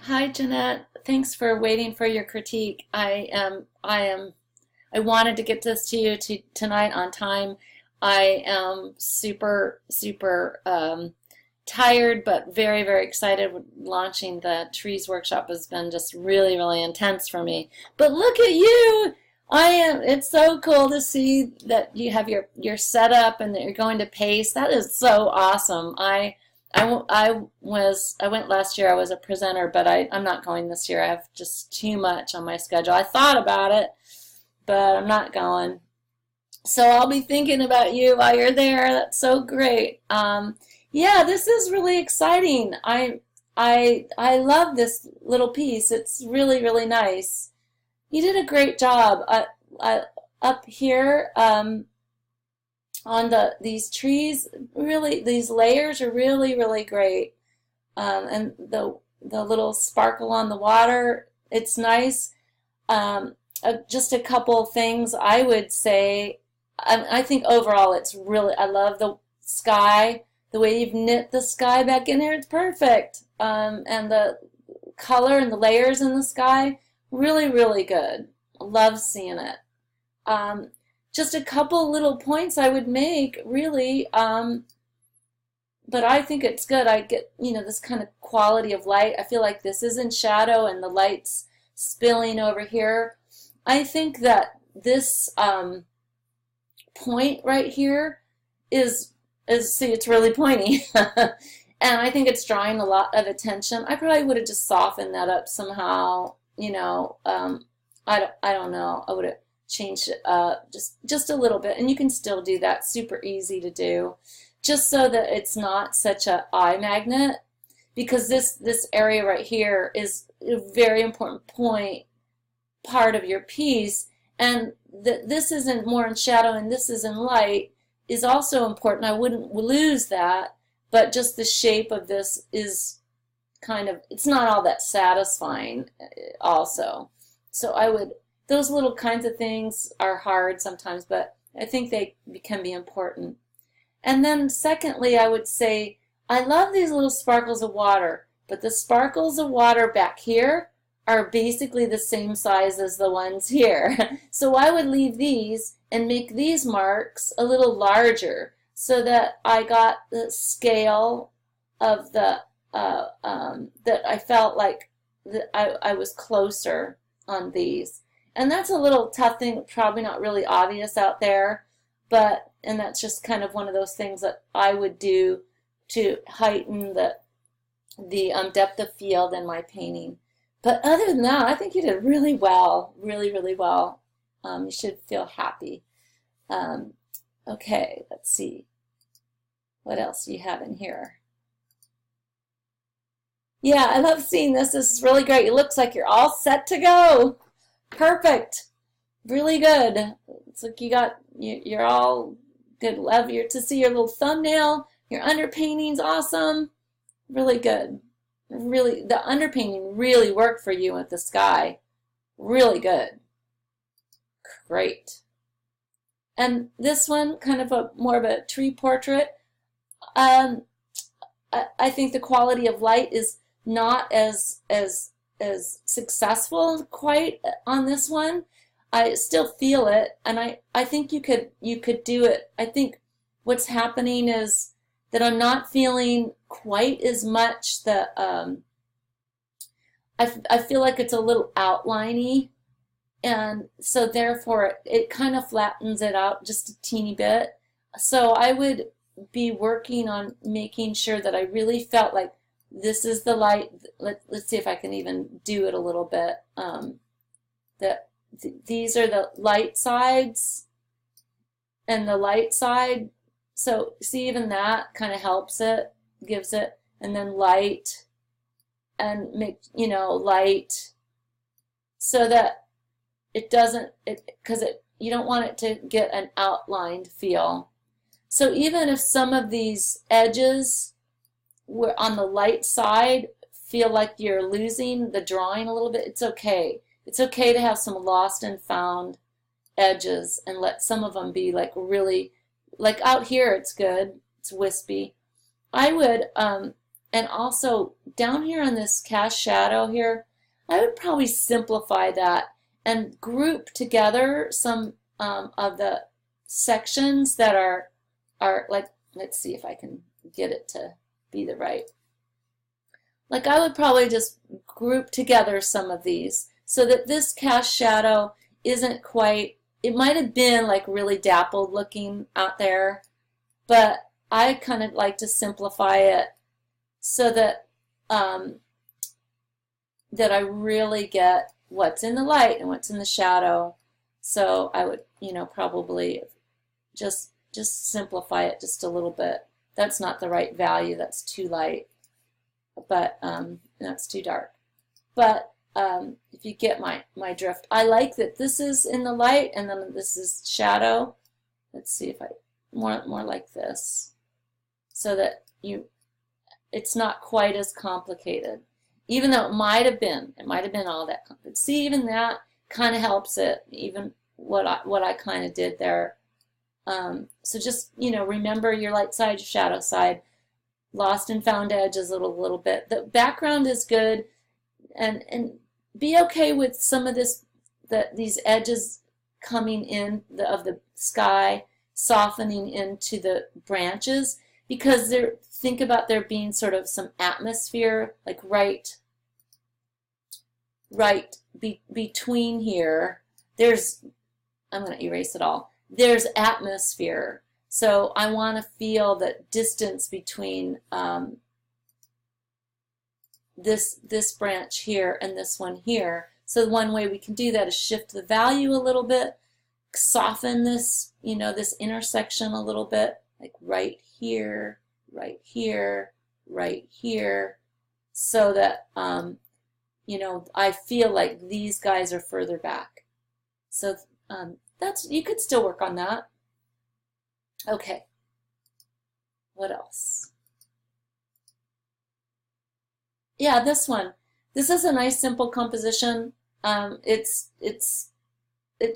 Hi, Jeanette. Thanks for waiting for your critique. I wanted to get this to you tonight on time. I am super tired, but very excited. Launching the trees workshop has been just really intense for me. But look at you! It's so cool to see that you have your setup and that you're going to pace. That is so awesome. I went last year. I was a presenter, but I'm not going this year. I have just too much on my schedule. I thought about it, but I'm not going. So I'll be thinking about you while you're there. That's so great. Yeah, this is really exciting. I love this little piece. It's really nice. You did a great job. Up here. On these trees, really these layers are really great, and the little sparkle on the water, it's nice. Just a couple things I would say. I think overall it's really, I love the sky, the way you've knit the sky back in there. It's perfect, and the color and the layers in the sky, really good. Love seeing it. Just a couple little points I would make, really, but I think it's good. I get, this kind of quality of light. I feel like this is in shadow and the light's spilling over here. I think that this point right here see, it's really pointy. And I think it's drawing a lot of attention. I probably would have just softened that up somehow, I don't know. I would have changed it up just a little bit, and you can still do that. Super easy to do, just so that it's not such a eye magnet, because this area right here is a very important part of your piece, and this isn't more in shadow and this is in light is also important. I wouldn't lose that, but just the shape of this is kind of, it's not all that satisfying also. So those little kinds of things are hard sometimes, but I think they can be important. And then secondly, I would say, I love these little sparkles of water, but the sparkles of water back here are basically the same size as the ones here. So I would leave these and make these marks a little larger so that I got the scale of that I felt like I was closer on these. And that's a little tough thing, probably not really obvious out there, and that's just kind of one of those things that I would do to heighten the depth of field in my painting. But other than that, I think you did really well, really well. You should feel happy. Okay, let's see. What else do you have in here? Yeah, I love seeing this. This is really great. It looks like you're all set to go. Perfect. Really good. It's like you're all good. Love to see your little thumbnail. Your underpainting's awesome. Really good. Really, the underpainting really worked for you with the sky. Really good. Great. And this one, kind of more of a tree portrait. I think the quality of light is not as successful quite on this one. I still feel it, and I think you could do it. I think what's happening is that I'm not feeling quite as much I feel like it's a little outliney, and so therefore it kind of flattens it out just a teeny bit. So I would be working on making sure that I really felt like this is the light. Let's see if I can even do it a little bit. These are the light sides and the light side. So see, even that kind of helps it, gives it, and then light, and make, light, so that it doesn't, because you don't want it to get an outlined feel. So even if some of these edges were on the light side feel like you're losing the drawing a little bit, it's okay. It's okay to have some lost and found edges and let some of them be like really, like out here it's good, it's wispy. I would, And also down here on this cast shadow here, I would probably simplify that and group together some of the sections that are like, let's see if I can get it to be the right. Like I would probably just group together some of these so that this cast shadow isn't quite, it might have been like really dappled looking out there, but I kind of like to simplify it so that that I really get what's in the light and what's in the shadow. So I would, probably just simplify it just a little bit. That's not the right value. That's too light, but that's too dark. But if you get my drift, I like that this is in the light and then this is shadow. Let's see if I more like this, so that it's not quite as complicated. Even though it might have been all that complicated. See, even that kind of helps it. Even what I kind of did there. So just remember your light side, your shadow side. Lost and found edges a little bit. The background is good, and be okay with some of these edges coming in of the sky, softening into the branches, because think about there being sort of some atmosphere, like right between here. I'm going to erase it all. There's atmosphere. So I want to feel the distance between this branch here and this one here. So one way we can do that is shift the value a little bit, soften this, this intersection a little bit, like right here, right here, right here, so that I feel like these guys are further back. So you could still work on that. Okay, what else? Yeah, this one. This is a nice simple composition. It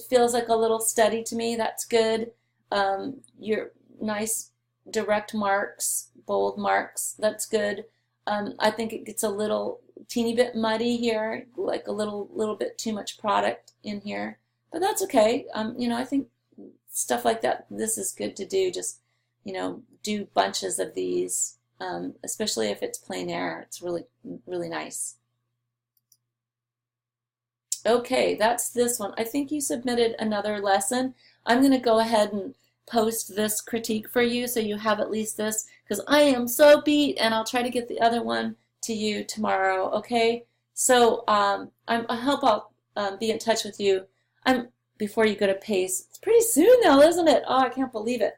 feels like a little steady to me. That's good. Your nice direct marks, bold marks. That's good. I think it gets a little teeny bit muddy here, like a little bit too much product in here, but that's okay. I think stuff like that, this is good to do. Just do bunches of these, especially if it's plein air. It's really nice. Okay, that's this one. I think you submitted another lesson. I'm going to go ahead and post this critique for you so you have at least this, because I am so beat, and I'll try to get the other one to you tomorrow. Okay, so I hope I'll be in touch with you. Before you go to PACE. It's pretty soon though, isn't it? Oh, I can't believe it.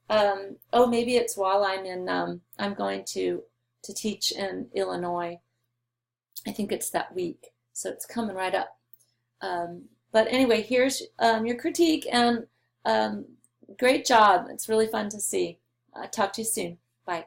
Oh, maybe it's while I'm going to teach in Illinois. I think it's that week, so it's coming right up. But anyway, here's your critique, and great job. It's really fun to see. Talk to you soon. Bye.